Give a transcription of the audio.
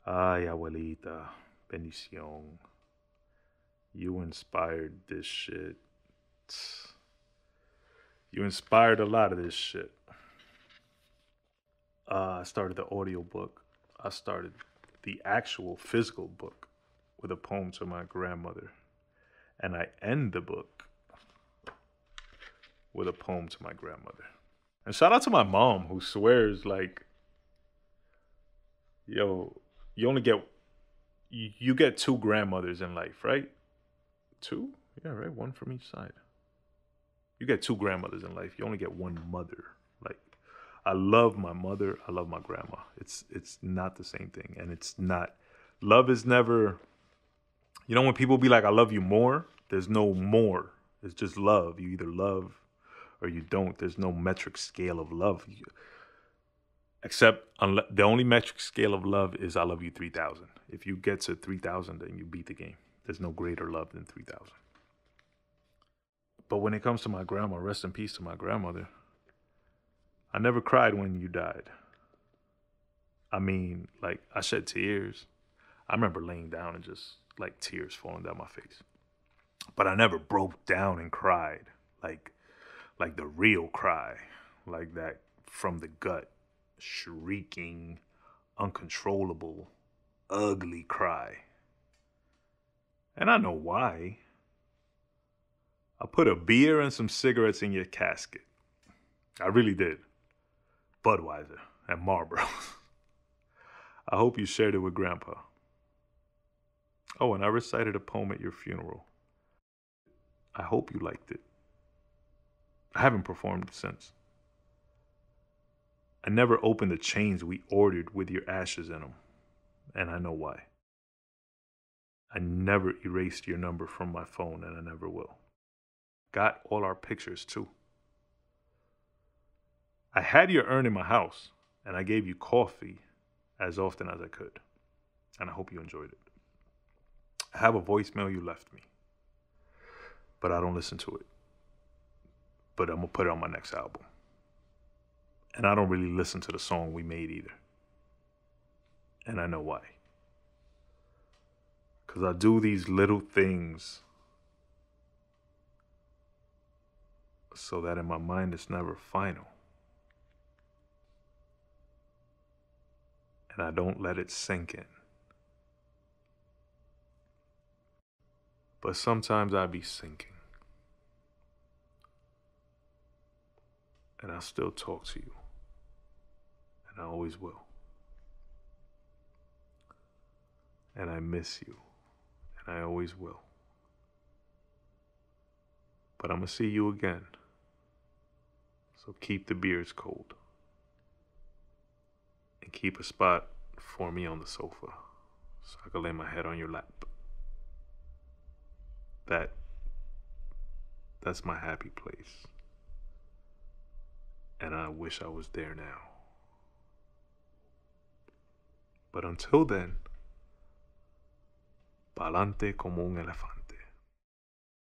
Ay, abuelita, bendición. You inspired this shit. You inspired a lot of this shit. I started the audiobook. I started the actual physical book with a poem to my grandmother. And I end the book with a poem to my grandmother. And shout out to my mom who swears like, yo, you only get, you get two grandmothers in life, right? Two? Yeah, right. One from each side. You get two grandmothers in life. You only get one mother. Like, I love my mother. I love my grandma. It's not the same thing. And it's not, love is never, you know, when people be like, I love you more, there's no more. It's just love. You either love or you don't. There's no metric scale of love. Except the only metric scale of love is I love you 3,000. If you get to 3,000, then you beat the game. There's no greater love than 3,000. But when it comes to my grandma, rest in peace to my grandmother, I never cried when you died. I mean, like, I shed tears. I remember laying down and just, like, tears falling down my face. But I never broke down and cried, like the real cry, like that from the gut, shrieking, uncontrollable, ugly cry. And I know why. I put a beer and some cigarettes in your casket. I really did. Budweiser and Marlboro. I hope you shared it with Grandpa. Oh, and I recited a poem at your funeral. I hope you liked it. I haven't performed since. I never opened the chains we ordered with your ashes in them, and I know why. I never erased your number from my phone, and I never will. Got all our pictures, too. I had your urn in my house, and I gave you coffee as often as I could, and I hope you enjoyed it. I have a voicemail you left me, but I don't listen to it. But I'm going to put it on my next album. And I don't really listen to the song we made either. And I know why. Because I do these little things so that in my mind it's never final. And I don't let it sink in. But sometimes I be sinking. And I still talk to you. And I always will. And I miss you. And I always will. But I'm going to see you again. So keep the beers cold. And keep a spot for me on the sofa so I can lay my head on your lap. That's my happy place. And I wish I was there now. But until then, pa'lante como un elefante.